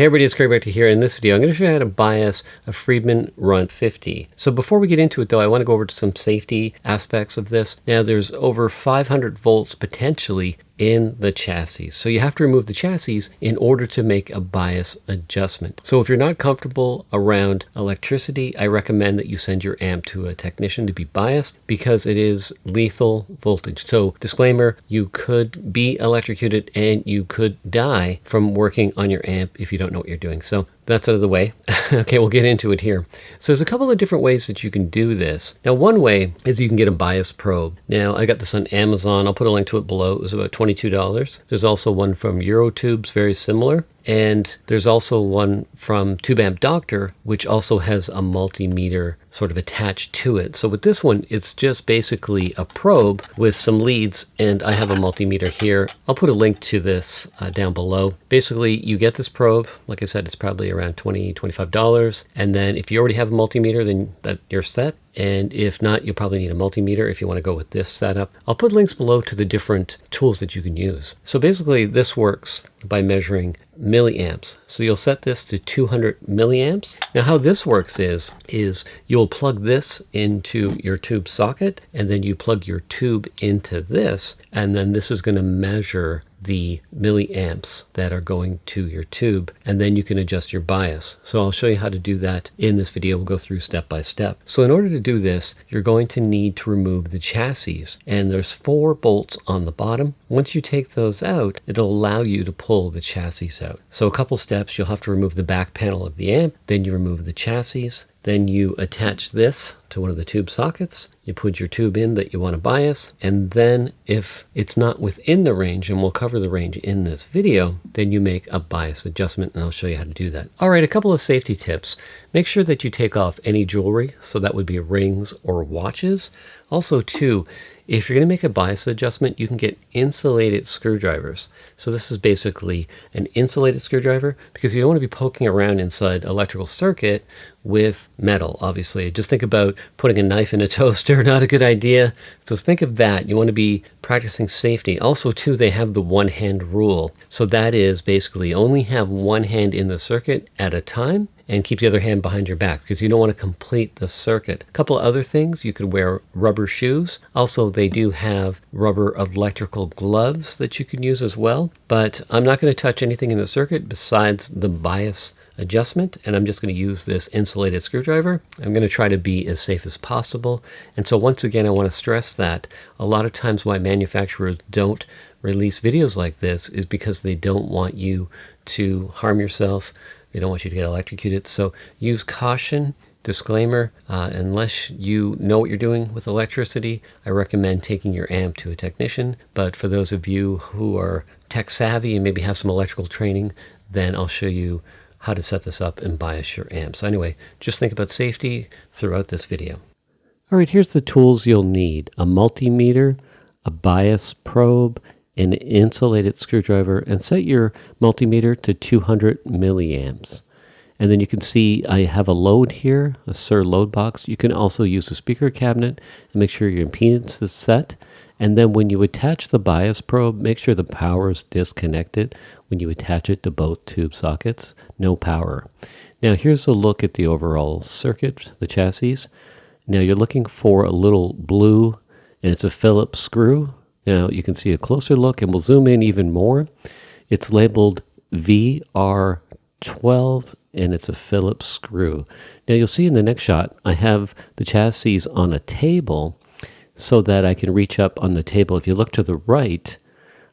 Hey everybody, it's Craig Rector here. In this video, I'm going to show you how to bias a Friedman Runt 50. So before we get into it though, I want to go over to some safety aspects of this. Now there's over 500 volts potentially in the chassis. So you have to remove the chassis in order to make a bias adjustment. So if you're not comfortable around electricity, I recommend that you send your amp to a technician to be biased because it is lethal voltage. So disclaimer, you could be electrocuted and you could die from working on your amp if you don't know what you're doing. So that's out of the way. Okay, we'll get into it here. So there's a couple of different ways that you can do this. Now, one way is you can get a bias probe. Now, I got this on Amazon. I'll put a link to it below. It was about $22. There's also one from Eurotubes, very similar. And there's also one from Tube Amp Doctor, which also has a multimeter sort of attached to it. So with this one, it's just basically a probe with some leads, and I have a multimeter here. I'll put a link to this down below. Basically, you get this probe. Like I said, it's probably around $20, $25. And then if you already have a multimeter, then you're set. And if not, you'll probably need a multimeter if you want to go with this setup. I'll put links below to the different tools that you can use. So basically this works by measuring milliamps. So you'll set this to 200 milliamps. Now how this works is you'll plug this into your tube socket, and then you plug your tube into this, and then this is going to measure the milliamps that are going to your tube, and then you can adjust your bias. So I'll show you how to do that in this video. We'll go through step by step. So in order to do this, you're going to need to remove the chassis, and there's 4 bolts on the bottom. Once you take those out, it'll allow you to pull the chassis out. So a couple steps: you'll have to remove the back panel of the amp, then you remove the chassis, then you attach this to one of the tube sockets, you put your tube in that you want to bias, and then if it's not within the range, and we'll cover the range in this video, then you make a bias adjustment, and I'll show you how to do that. All right, a couple of safety tips. Make sure that you take off any jewelry, so that would be rings or watches. Also too, if you're going to make a bias adjustment, you can get insulated screwdrivers. So this is basically an insulated screwdriver because you don't want to be poking around inside electrical circuit with metal, obviously. Just think about putting a knife in a toaster, not a good idea. So think of that. You want to be practicing safety. Also too, they have the one hand rule. So that is basically only have one hand in the circuit at a time, and keep the other hand behind your back because you don't want to complete the circuit. A couple of other things: you could wear rubber shoes. Also, they do have rubber electrical gloves that you can use as well. But I'm not going to touch anything in the circuit besides the bias adjustment, and I'm just going to use this insulated screwdriver. I'm going to try to be as safe as possible. And so once again, I want to stress that a lot of times why manufacturers don't release videos like this is because they don't want you to harm yourself. They don't want you to get electrocuted. So use caution. Disclaimer, unless you know what you're doing with electricity, I recommend taking your amp to a technician. But for those of you who are tech savvy and maybe have some electrical training, then I'll show you how to set this up and bias your amp. So anyway, just think about safety throughout this video. All right, here's the tools you'll need: a multimeter, a bias probe, an insulated screwdriver, and set your multimeter to 200 milliamps. And then you can see I have a load here, a SIR load box. You can also use a speaker cabinet and make sure your impedance is set. And then when you attach the bias probe, make sure the power is disconnected when you attach it to both tube sockets. No power. Now here's a look at the overall circuit, the chassis. Now you're looking for a little blue, and it's a Phillips screw. Now you can see a closer look, and we'll zoom in even more. It's labeled VR12, and it's a Phillips screw. Now you'll see in the next shot, I have the chassis on a table so that I can reach up on the table. If you look to the right,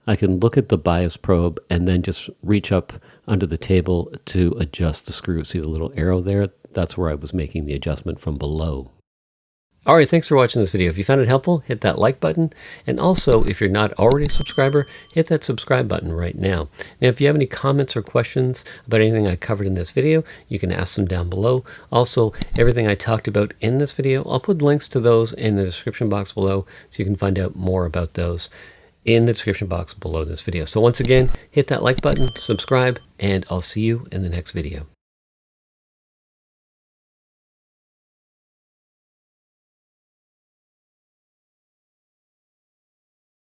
I can look at the bias probe and then just reach up under the table to adjust the screw. See the little arrow there? That's where I was making the adjustment from below. All right, thanks for watching this video. If you found it helpful, hit that like button. And also, if you're not already a subscriber, hit that subscribe button right now. Now, if you have any comments or questions about anything I covered in this video, you can ask them down below. Also, everything I talked about in this video, I'll put links to those in the description box below so you can find out more about those in the description box below this video. So once again, hit that like button, subscribe, and I'll see you in the next video.